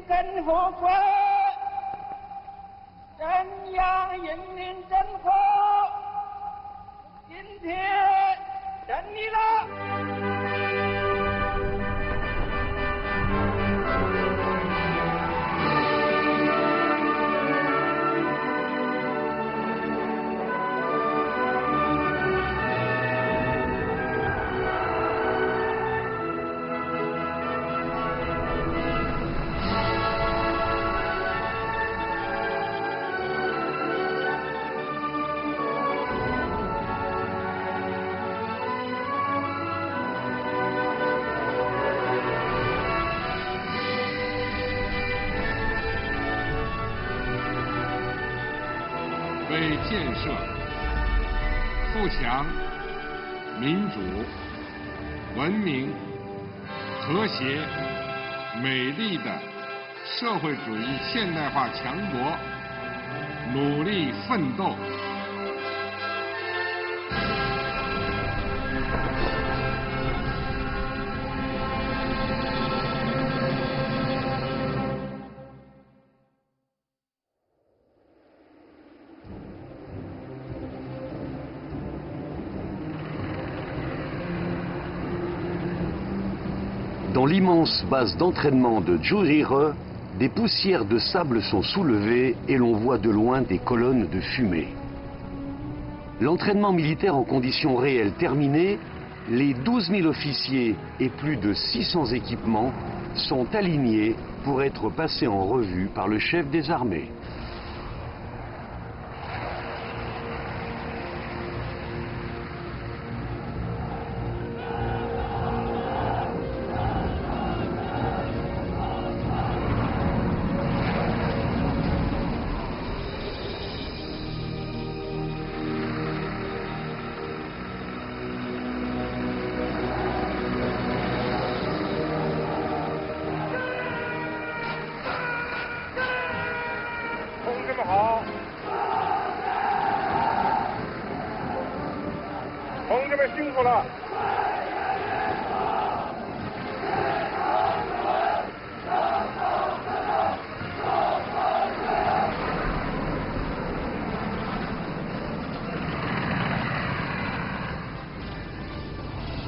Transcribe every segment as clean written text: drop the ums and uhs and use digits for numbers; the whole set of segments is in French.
跟佛国，中央人民政府今天胜利了。为建设富强、民主、文明、和谐、美丽的社会主义现代化强国努力奋斗。Dans l'immense base d'entraînement de Jurire, des poussières de sable sont soulevées et l'on voit de loin des colonnes de fumée. L'entraînement militaire en conditions réelles terminé, les 12 000 officiers et plus de 600 équipements sont alignés pour être passés en revue par le chef des armées.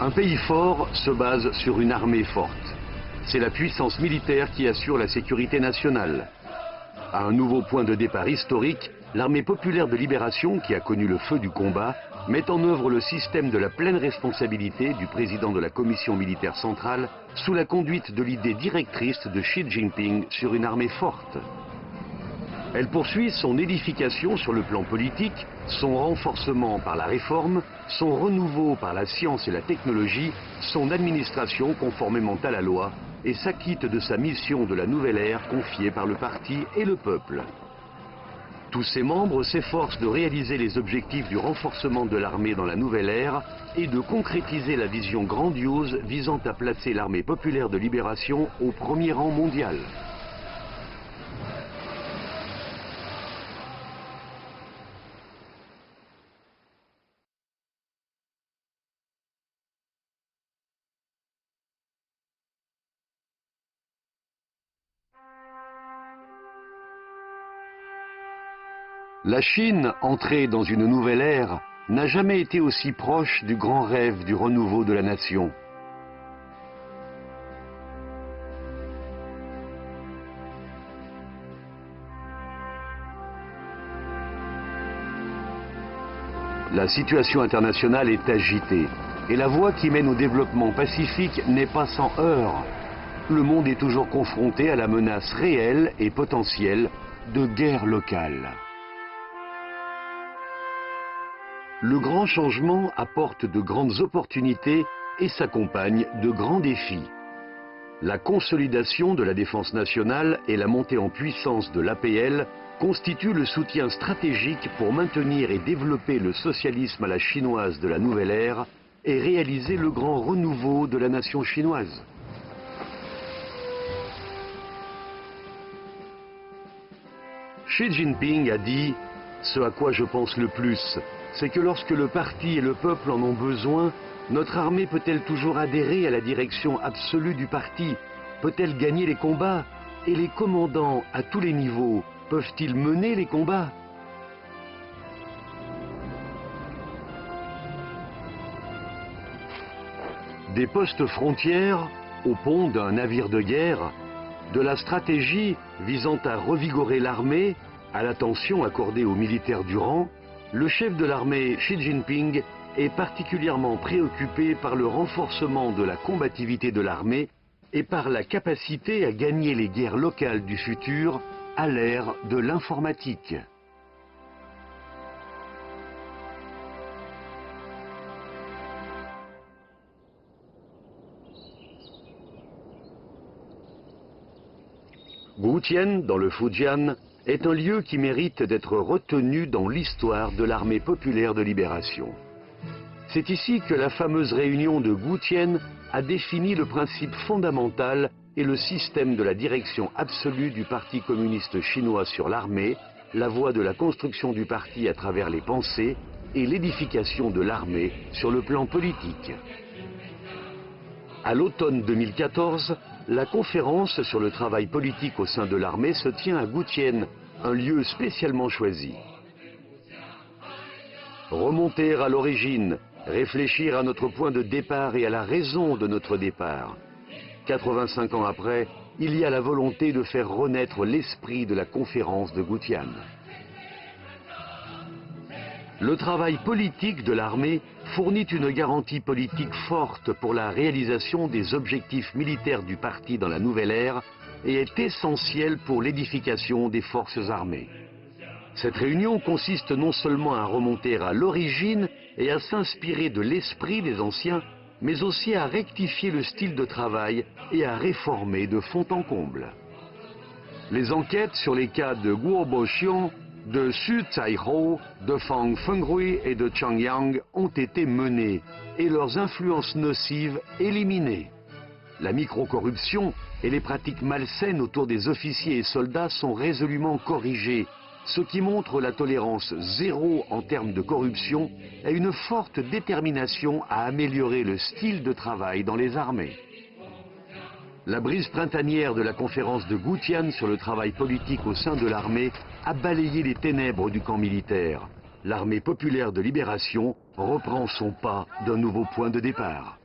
Un pays fort se base sur une armée forte. C'est la puissance militaire qui assure la sécurité nationale. À un nouveau point de départ historique, l'armée populaire de libération, qui a connu le feu du combat, met en œuvre le système de la pleine responsabilité du président de la commission militaire centrale sous la conduite de l'idée directrice de Xi Jinping sur une armée forte. Elle poursuit son édification sur le plan politique, son renforcement par la réforme, son renouveau par la science et la technologie, son administration conformément à la loi et s'acquitte de sa mission de la nouvelle ère confiée par le parti et le peuple. Tous ses membres s'efforcent de réaliser les objectifs du renforcement de l'armée dans la nouvelle ère et de concrétiser la vision grandiose visant à placer l'armée populaire de libération au premier rang mondial. La Chine, entrée dans une nouvelle ère, n'a jamais été aussi proche du grand rêve du renouveau de la nation. La situation internationale est agitée et la voie qui mène au développement pacifique n'est pas sans heurts. Le monde est toujours confronté à la menace réelle et potentielle de guerre locale. Le grand changement apporte de grandes opportunités et s'accompagne de grands défis. La consolidation de la défense nationale et la montée en puissance de l'APL constituent le soutien stratégique pour maintenir et développer le socialisme à la chinoise de la nouvelle ère et réaliser le grand renouveau de la nation chinoise. Xi Jinping a dit « Ce à quoi je pense le plus, c'est que lorsque le parti et le peuple en ont besoin, notre armée peut-elle toujours adhérer à la direction absolue du parti? Peut-elle gagner les combats? Et les commandants à tous les niveaux peuvent-ils mener les combats? Des postes frontières au pont d'un navire de guerre, de la stratégie visant à revigorer l'armée, à l'attention accordée aux militaires du rang, le chef de l'armée Xi Jinping est particulièrement préoccupé par le renforcement de la combativité de l'armée et par la capacité à gagner les guerres locales du futur à l'ère de l'informatique. Gutian, dans le Fujian, est un lieu qui mérite d'être retenu dans l'histoire de l'armée populaire de libération. C'est ici que la fameuse réunion de Gutian a défini le principe fondamental et le système de la direction absolue du Parti communiste chinois sur l'armée, la voie de la construction du parti à travers les pensées et l'édification de l'armée sur le plan politique. À l'automne 2014, la conférence sur le travail politique au sein de l'armée se tient à Gutian, un lieu spécialement choisi. Remonter à l'origine, réfléchir à notre point de départ et à la raison de notre départ. 85 ans après, il y a la volonté de faire renaître l'esprit de la conférence de Gutian. Le travail politique de l'armée fournit une garantie politique forte pour la réalisation des objectifs militaires du parti dans la nouvelle ère et est essentiel pour l'édification des forces armées. Cette réunion consiste non seulement à remonter à l'origine et à s'inspirer de l'esprit des anciens, mais aussi à rectifier le style de travail et à réformer de fond en comble. Les enquêtes sur les cas de Guo Boxiong, de Xu Caihou, de Fang Fenghui et de Chang Yang ont été menées et leurs influences nocives éliminées. La micro-corruption et les pratiques malsaines autour des officiers et soldats sont résolument corrigées, ce qui montre la tolérance zéro en termes de corruption et une forte détermination à améliorer le style de travail dans les armées. La brise printanière de la conférence de Gutian sur le travail politique au sein de l'armée a balayé les ténèbres du camp militaire. L'armée populaire de libération reprend son pas d'un nouveau point de départ.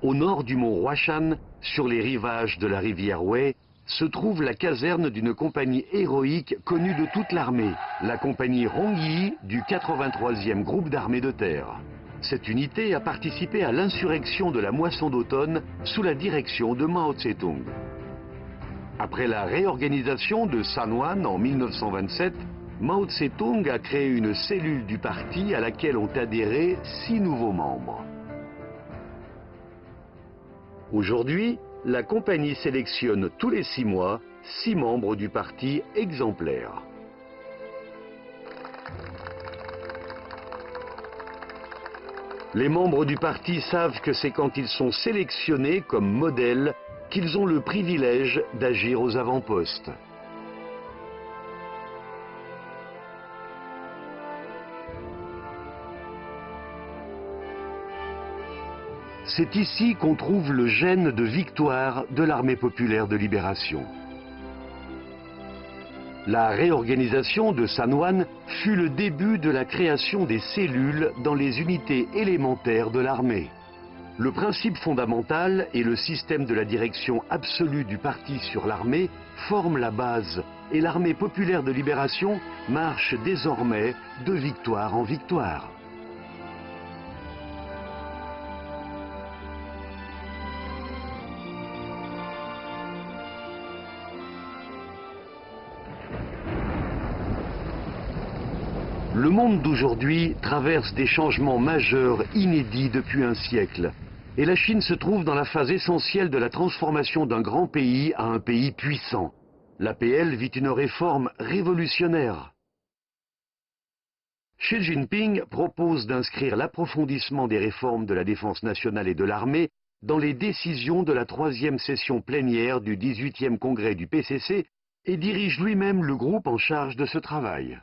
Au nord du mont Huashan, sur les rivages de la rivière Wei, se trouve la caserne d'une compagnie héroïque connue de toute l'armée, la compagnie Rongyi du 83e groupe d'armée de terre. Cette unité a participé à l'insurrection de la moisson d'automne sous la direction de Mao Tse-tung. Après la réorganisation de Sanwan en 1927, Mao Tse-tung a créé une cellule du parti à laquelle ont adhéré 6 nouveaux membres. Aujourd'hui, la compagnie sélectionne tous les 6 mois 6 membres du parti exemplaires. Les membres du parti savent que c'est quand ils sont sélectionnés comme modèles qu'ils ont le privilège d'agir aux avant-postes. C'est ici qu'on trouve le gène de victoire de l'armée populaire de libération. La réorganisation de Sanwan fut le début de la création des cellules dans les unités élémentaires de l'armée. Le principe fondamental et le système de la direction absolue du parti sur l'armée forment la base et l'armée populaire de libération marche désormais de victoire en victoire. Le monde d'aujourd'hui traverse des changements majeurs inédits depuis un siècle. Et la Chine se trouve dans la phase essentielle de la transformation d'un grand pays à un pays puissant. L'APL vit une réforme révolutionnaire. Xi Jinping propose d'inscrire l'approfondissement des réformes de la défense nationale et de l'armée dans les décisions de la 3e session plénière du 18e congrès du PCC et dirige lui-même le groupe en charge de ce travail.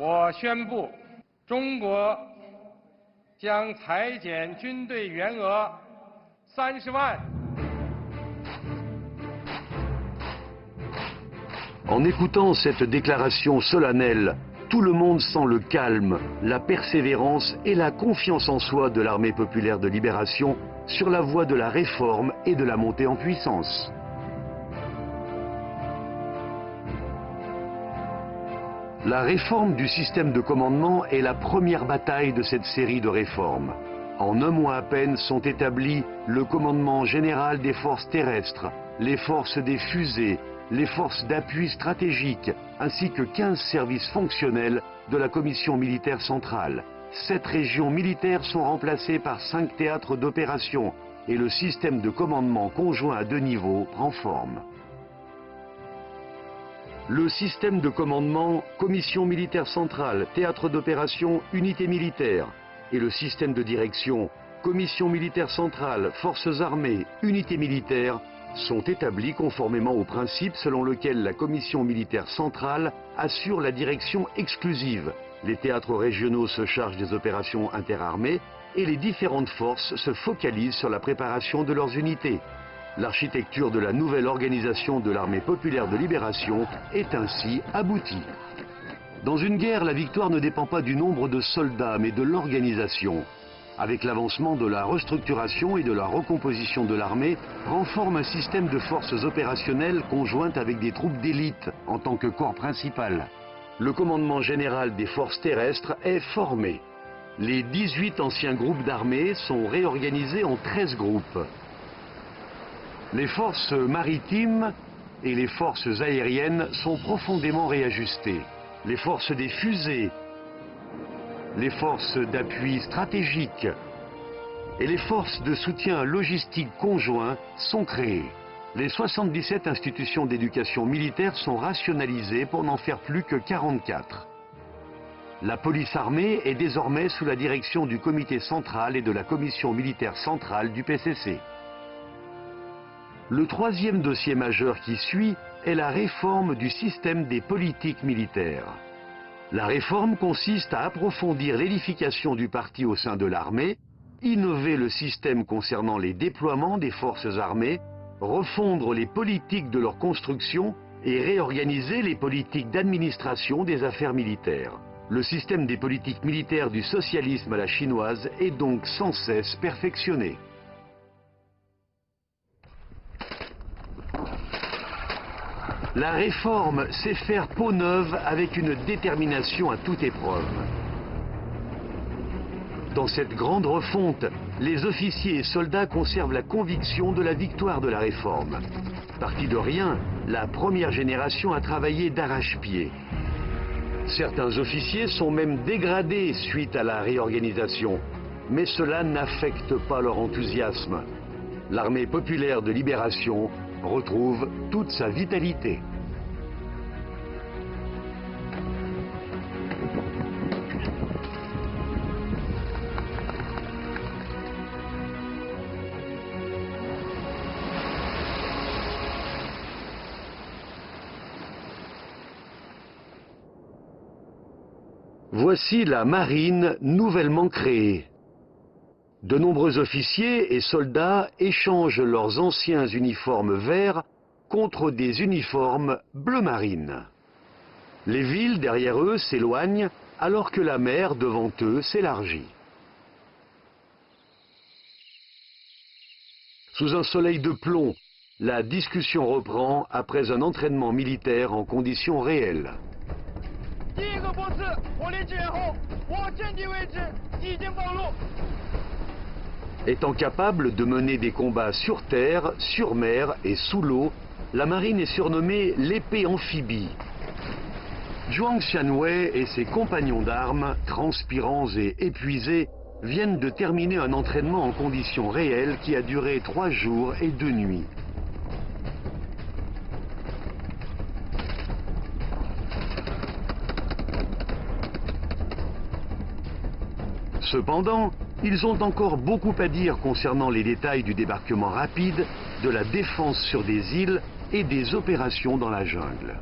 我宣布，中国将裁减军队员额30万。 En écoutant cette déclaration solennelle, tout le monde sent le calme, la persévérance et la confiance en soi de l'armée populaire de libération sur la voie de la réforme et de la montée en puissance. La réforme du système de commandement est la première bataille de cette série de réformes. En un mois à peine sont établis le commandement général des forces terrestres, les forces des fusées, les forces d'appui stratégique, ainsi que 15 services fonctionnels de la Commission militaire centrale. 7 régions militaires sont remplacées par 5 théâtres d'opération et le système de commandement conjoint à 2 niveaux prend forme. Le système de commandement Commission militaire centrale, théâtre d'opération, unité militaire et le système de direction Commission militaire centrale, forces armées, unité militaire sont établis conformément au principe selon lequel la Commission militaire centrale assure la direction exclusive. Les théâtres régionaux se chargent des opérations interarmées et les différentes forces se focalisent sur la préparation de leurs unités. L'architecture de la nouvelle organisation de l'armée populaire de libération est ainsi aboutie. Dans une guerre, la victoire ne dépend pas du nombre de soldats, mais de l'organisation. Avec l'avancement de la restructuration et de la recomposition de l'armée, prend forme un système de forces opérationnelles conjointes avec des troupes d'élite en tant que corps principal. Le commandement général des forces terrestres est formé. Les 18 anciens groupes d'armées sont réorganisés en 13 groupes. Les forces maritimes et les forces aériennes sont profondément réajustées. Les forces des fusées, les forces d'appui stratégique et les forces de soutien logistique conjoint sont créées. Les 77 institutions d'éducation militaire sont rationalisées pour n'en faire plus que 44. La police armée est désormais sous la direction du comité central et de la commission militaire centrale du PCC. Le troisième dossier majeur qui suit est la réforme du système des politiques militaires. La réforme consiste à approfondir l'édification du parti au sein de l'armée, innover le système concernant les déploiements des forces armées, refondre les politiques de leur construction et réorganiser les politiques d'administration des affaires militaires. Le système des politiques militaires du socialisme à la chinoise est donc sans cesse perfectionné. La réforme sait faire peau neuve avec une détermination à toute épreuve. Dans cette grande refonte, les officiers et soldats conservent la conviction de la victoire de la réforme. Parti de rien, la première génération a travaillé d'arrache-pied. Certains officiers sont même dégradés suite à la réorganisation, mais cela n'affecte pas leur enthousiasme. L'armée populaire de libération retrouve toute sa vitalité. Voici la marine nouvellement créée. De nombreux officiers et soldats échangent leurs anciens uniformes verts contre des uniformes bleu marine. Les villes derrière eux s'éloignent alors que la mer devant eux s'élargit. Sous un soleil de plomb, la discussion reprend après un entraînement militaire en conditions réelles. Étant capable de mener des combats sur terre, sur mer et sous l'eau, la marine est surnommée l'épée amphibie. Zhuang Xianwei et ses compagnons d'armes, transpirants et épuisés, viennent de terminer un entraînement en conditions réelles qui a duré 3 jours et 2 nuits. Cependant, ils ont encore beaucoup à dire concernant les détails du débarquement rapide, de la défense sur des îles et des opérations dans la jungle.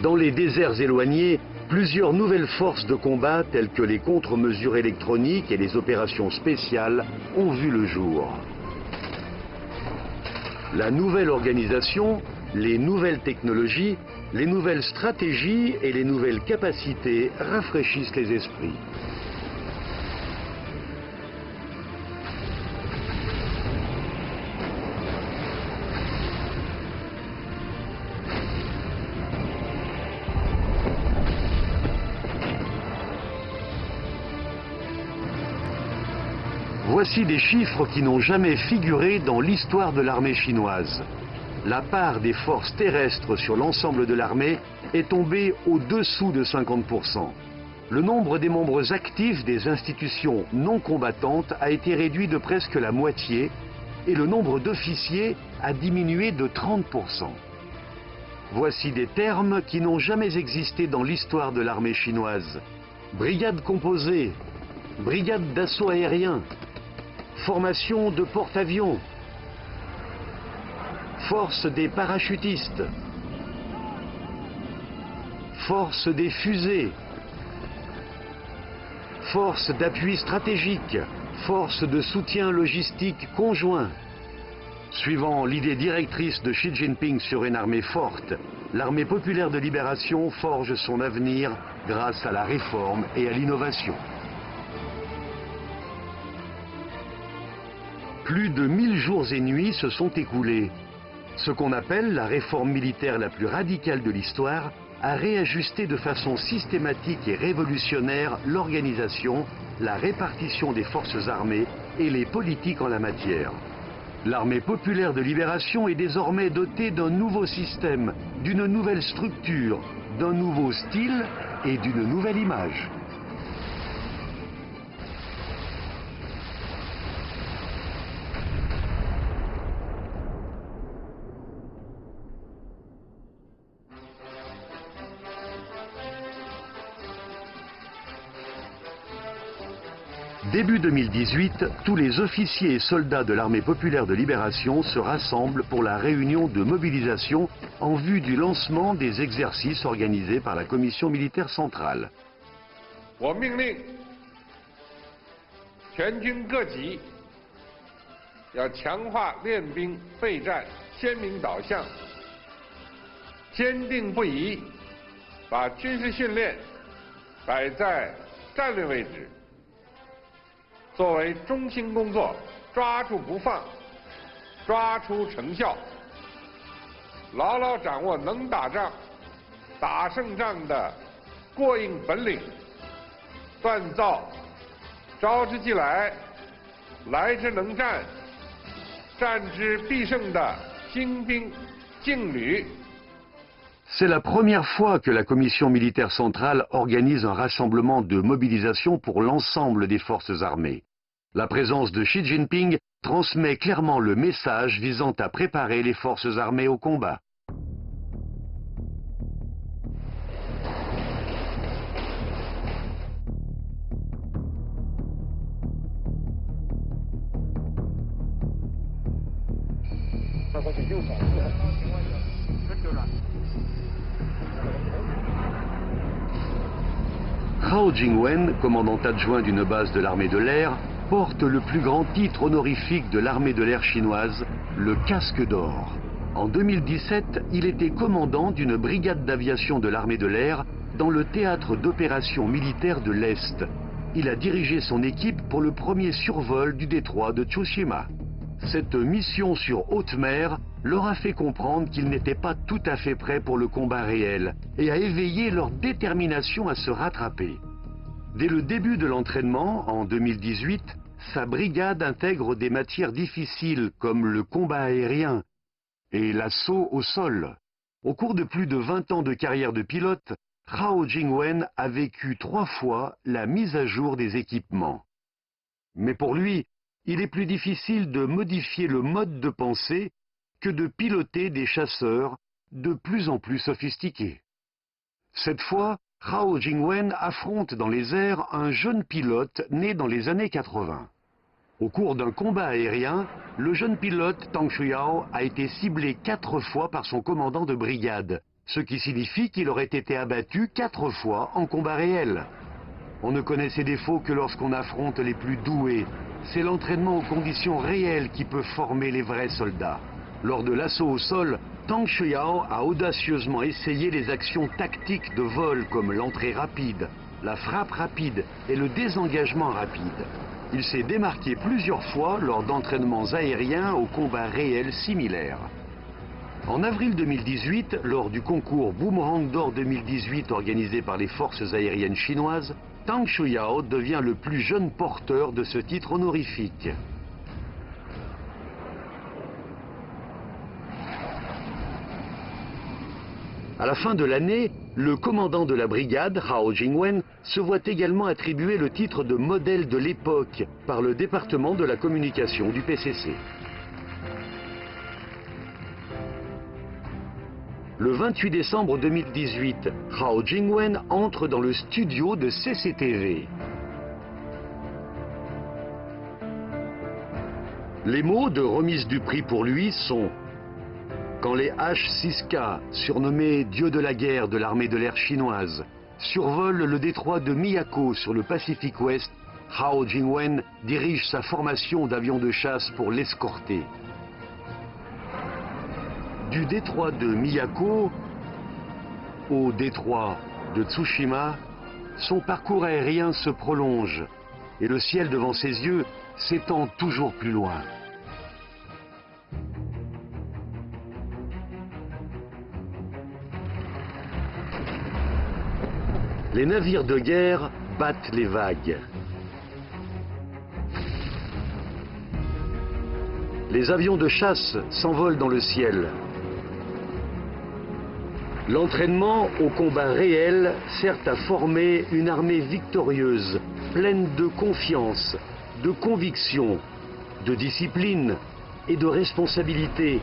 Dans les déserts éloignés, plusieurs nouvelles forces de combat telles que les contre-mesures électroniques et les opérations spéciales ont vu le jour. La nouvelle organisation, les nouvelles technologies, les nouvelles stratégies et les nouvelles capacités rafraîchissent les esprits. Voici des chiffres qui n'ont jamais figuré dans l'histoire de l'armée chinoise. La part des forces terrestres sur l'ensemble de l'armée est tombée au-dessous de 50%. Le nombre des membres actifs des institutions non combattantes a été réduit de presque la moitié et le nombre d'officiers a diminué de 30%. Voici des termes qui n'ont jamais existé dans l'histoire de l'armée chinoise. Brigade composée, brigade d'assaut aérien, formation de porte-avions, force des parachutistes, force des fusées, force d'appui stratégique, force de soutien logistique conjoint. Suivant l'idée directrice de Xi Jinping sur une armée forte, l'armée populaire de libération forge son avenir grâce à la réforme et à l'innovation. Plus de 1000 jours et nuits se sont écoulés. Ce qu'on appelle la réforme militaire la plus radicale de l'histoire a réajusté de façon systématique et révolutionnaire l'organisation, la répartition des forces armées et les politiques en la matière. L'armée populaire de libération est désormais dotée d'un nouveau système, d'une nouvelle structure, d'un nouveau style et d'une nouvelle image. Début 2018, tous les officiers et soldats de l'armée populaire de libération se rassemblent pour la réunion de mobilisation en vue du lancement des exercices organisés par la Commission militaire centrale. 我命令全军各级要强化练兵备战鲜明导向，坚定不移把军事训练摆在战略位置。 作为中心工作，抓住不放，抓出成效，牢牢掌握能打仗、打胜仗的过硬本领，锻造招之即来、来之能战、战之必胜的精兵劲旅。 C'est la première fois que la Commission militaire centrale organise un rassemblement de mobilisation pour l'ensemble des forces armées. La présence de Xi Jinping transmet clairement le message visant à préparer les forces armées au combat. Hao Jingwen, commandant adjoint d'une base de l'armée de l'air, porte le plus grand titre honorifique de l'armée de l'air chinoise, le casque d'or. En 2017, il était commandant d'une brigade d'aviation de l'armée de l'air dans le théâtre d'opérations militaires de l'Est. Il a dirigé son équipe pour le premier survol du détroit de Tsushima. Cette mission sur haute mer leur a fait comprendre qu'ils n'étaient pas tout à fait prêts pour le combat réel et a éveillé leur détermination à se rattraper. Dès le début de l'entraînement, en 2018, sa brigade intègre des matières difficiles comme le combat aérien et l'assaut au sol. Au cours de plus de 20 ans de carrière de pilote, Hao Jingwen a vécu 3 fois la mise à jour des équipements. Mais pour lui, il est plus difficile de modifier le mode de pensée que de piloter des chasseurs de plus en plus sophistiqués. Cette fois, Hao Jingwen affronte dans les airs un jeune pilote né dans les années 80. Au cours d'un combat aérien, le jeune pilote Tang Shuyao a été ciblé 4 fois par son commandant de brigade, ce qui signifie qu'il aurait été abattu 4 fois en combat réel. On ne connaît ses défauts que lorsqu'on affronte les plus doués. C'est l'entraînement aux conditions réelles qui peut former les vrais soldats. Lors de l'assaut au sol, Tang Shuyao a audacieusement essayé les actions tactiques de vol comme l'entrée rapide, la frappe rapide et le désengagement rapide. Il s'est démarqué plusieurs fois lors d'entraînements aériens aux combats réels similaires. En avril 2018, lors du concours Boomerang d'Or 2018 organisé par les forces aériennes chinoises, Tang Shuyao devient le plus jeune porteur de ce titre honorifique. À la fin de l'année, le commandant de la brigade, Hao Jingwen, se voit également attribuer le titre de modèle de l'époque par le département de la communication du PCC. Le 28 décembre 2018, Hao Jingwen entre dans le studio de CCTV. Les mots de remise du prix pour lui sont: quand les H-6K, surnommés dieux de la guerre de l'armée de l'air chinoise, survolent le détroit de Miyako sur le Pacifique Ouest, Hao Jingwen dirige sa formation d'avions de chasse pour l'escorter. Du détroit de Miyako au détroit de Tsushima, son parcours aérien se prolonge et le ciel devant ses yeux s'étend toujours plus loin. Les navires de guerre battent les vagues. Les avions de chasse s'envolent dans le ciel. L'entraînement au combat réel sert à former une armée victorieuse, pleine de confiance, de conviction, de discipline et de responsabilité,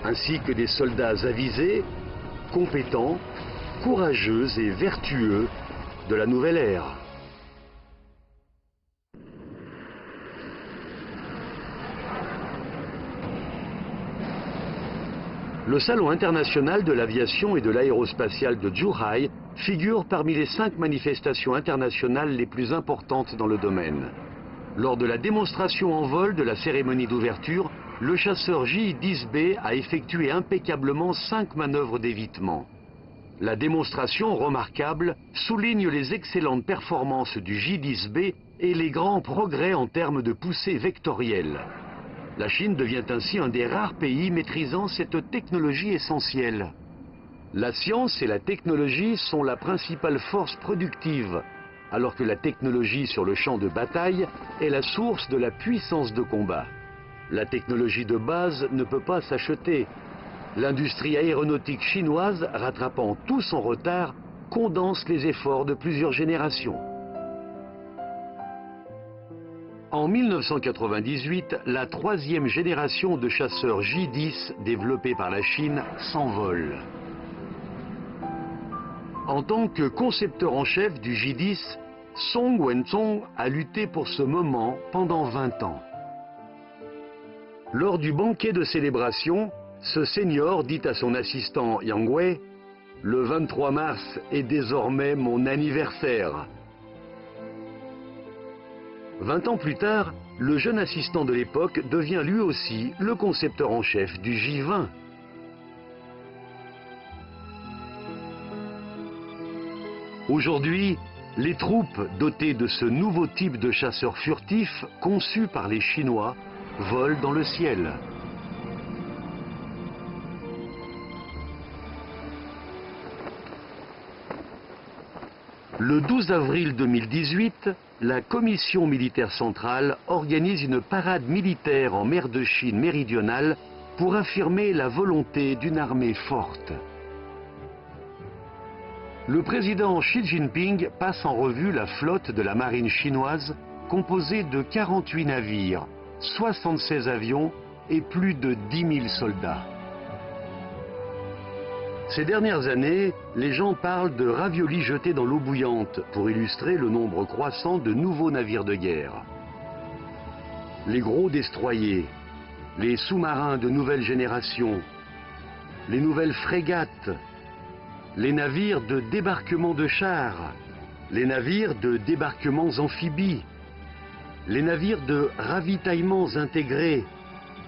ainsi que des soldats avisés, compétents, courageux et vertueux de la nouvelle ère. Le Salon international de l'aviation et de l'aérospatiale de Zhuhai figure parmi les 5 manifestations internationales les plus importantes dans le domaine. Lors de la démonstration en vol de la cérémonie d'ouverture, le chasseur J-10B a effectué impeccablement 5 manœuvres d'évitement. La démonstration remarquable souligne les excellentes performances du J-10B et les grands progrès en termes de poussée vectorielle. La Chine devient ainsi un des rares pays maîtrisant cette technologie essentielle. La science et la technologie sont la principale force productive, alors que la technologie sur le champ de bataille est la source de la puissance de combat. La technologie de base ne peut pas s'acheter. L'industrie aéronautique chinoise, rattrapant tout son retard, condense les efforts de plusieurs générations. En 1998, la 3e génération de chasseurs J-10 développés par la Chine s'envole. En tant que concepteur en chef du J-10, Song Wenzhong a lutté pour ce moment pendant 20 ans. Lors du banquet de célébration, ce senior dit à son assistant Yang Wei: « Le 23 mars est désormais mon anniversaire. » 20 ans plus tard, le jeune assistant de l'époque devient lui aussi le concepteur en chef du J-20. Aujourd'hui, les troupes dotées de ce nouveau type de chasseurs furtifs conçus par les Chinois volent dans le ciel. Le 12 avril 2018, la Commission militaire centrale organise une parade militaire en mer de Chine méridionale pour affirmer la volonté d'une armée forte. Le président Xi Jinping passe en revue la flotte de la marine chinoise composée de 48 navires, 76 avions et plus de 10 000 soldats. Ces dernières années, les gens parlent de raviolis jetés dans l'eau bouillante pour illustrer le nombre croissant de nouveaux navires de guerre. Les gros destroyers, les sous-marins de nouvelle génération, les nouvelles frégates, les navires de débarquement de chars, les navires de débarquements amphibies, les navires de ravitaillements intégrés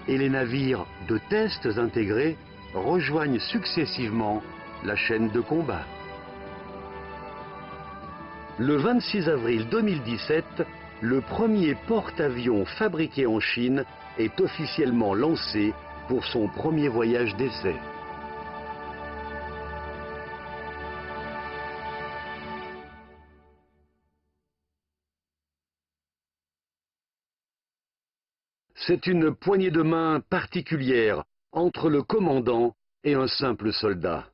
et les navires de tests intégrés rejoignent successivement la chaîne de combat. Le 26 avril 2017, le premier porte-avions fabriqué en Chine est officiellement lancé pour son premier voyage d'essai. C'est une poignée de main particulière entre le commandant et un simple soldat.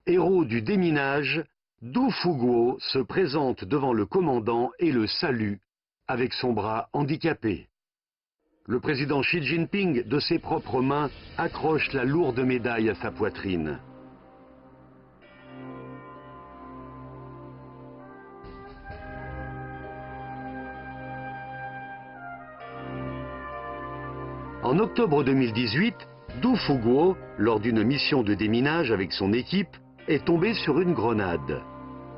Héros du déminage, Du Fuguo se présente devant le commandant et le salue avec son bras handicapé. Le président Xi Jinping, de ses propres mains, accroche la lourde médaille à sa poitrine. En octobre 2018, Du Fuguo, lors d'une mission de déminage avec son équipe, est tombé sur une grenade.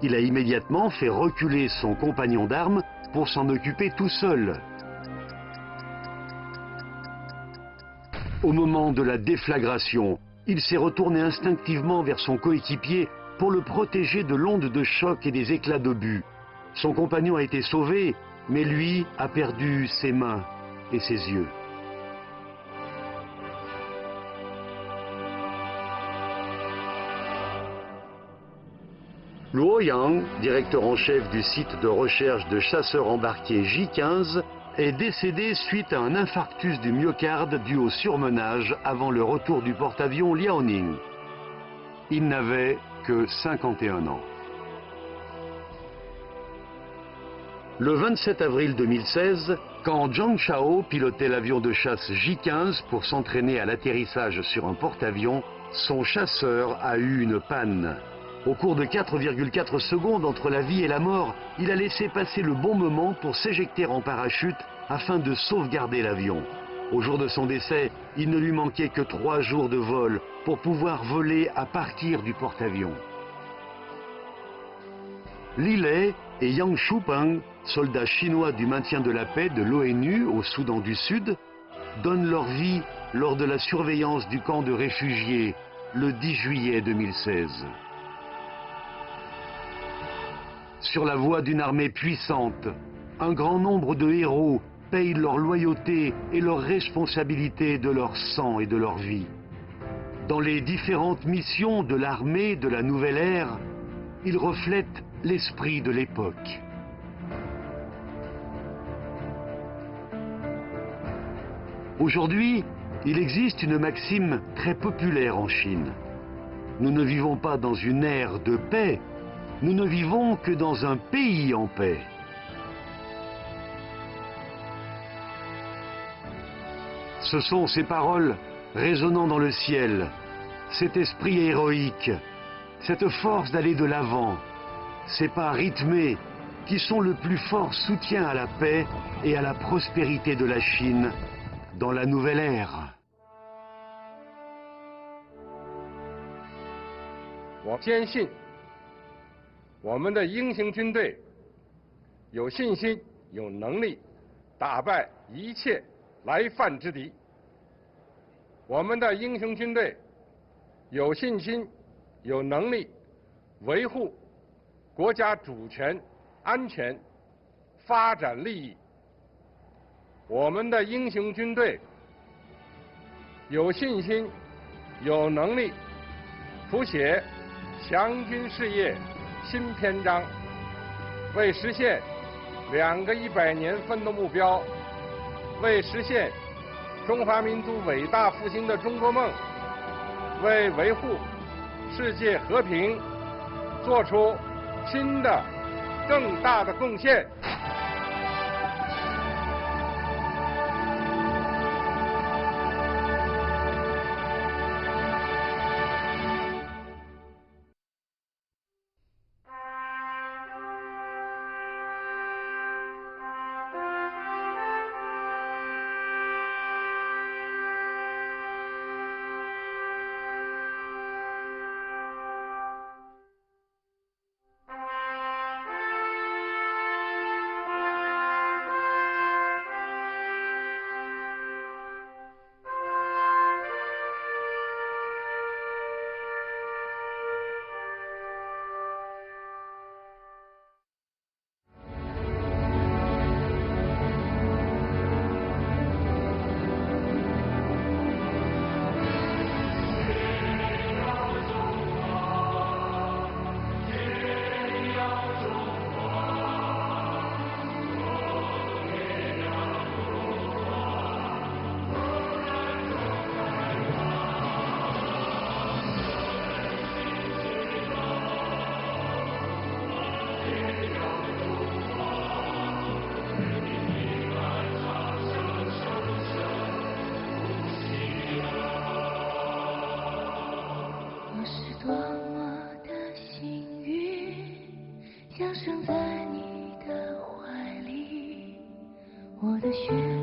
Il a immédiatement fait reculer son compagnon d'armes pour s'en occuper tout seul. Au moment de la déflagration, il s'est retourné instinctivement vers son coéquipier pour le protéger de l'onde de choc et des éclats d'obus. Son compagnon a été sauvé, mais lui a perdu ses mains et ses yeux. Luo Yang, directeur en chef du site de recherche de chasseurs embarqués J-15, est décédé suite à un infarctus du myocarde dû au surmenage avant le retour du porte-avions Liaoning. Il n'avait que 51 ans. Le 27 avril 2016, quand Zhang Shao pilotait l'avion de chasse J-15 pour s'entraîner à l'atterrissage sur un porte-avions, son chasseur a eu une panne. Au cours de 4,4 secondes entre la vie et la mort, il a laissé passer le bon moment pour s'éjecter en parachute afin de sauvegarder l'avion. Au jour de son décès, il ne lui manquait que 3 jours de vol pour pouvoir voler à partir du porte-avions. Li Lei et Yang Shupeng, soldats chinois du maintien de la paix de l'ONU au Soudan du Sud, donnent leur vie lors de la surveillance du camp de réfugiés le 10 juillet 2016. Sur la voie d'une armée puissante, un grand nombre de héros payent leur loyauté et leur responsabilité de leur sang et de leur vie. Dans les différentes missions de l'armée de la nouvelle ère, ils reflètent l'esprit de l'époque. Aujourd'hui, il existe une maxime très populaire en Chine. Nous ne vivons pas dans une ère de paix, nous ne vivons que dans un pays en paix. Ce sont ces paroles résonnant dans le ciel, cet esprit héroïque, cette force d'aller de l'avant, ces pas rythmés qui sont le plus fort soutien à la paix et à la prospérité de la Chine dans la nouvelle ère. 我坚信，我们的英雄军队有信心、有能力打败一切来犯之敌。我们的英雄军队有信心、有能力维护国家主权、安全、发展利益。我们的英雄军队有信心、有能力谱写强军事业新篇章，为实现2个100年奋斗目标，为实现中华民族伟大复兴的中国梦，为维护世界和平做出新的更大的贡献。的雪。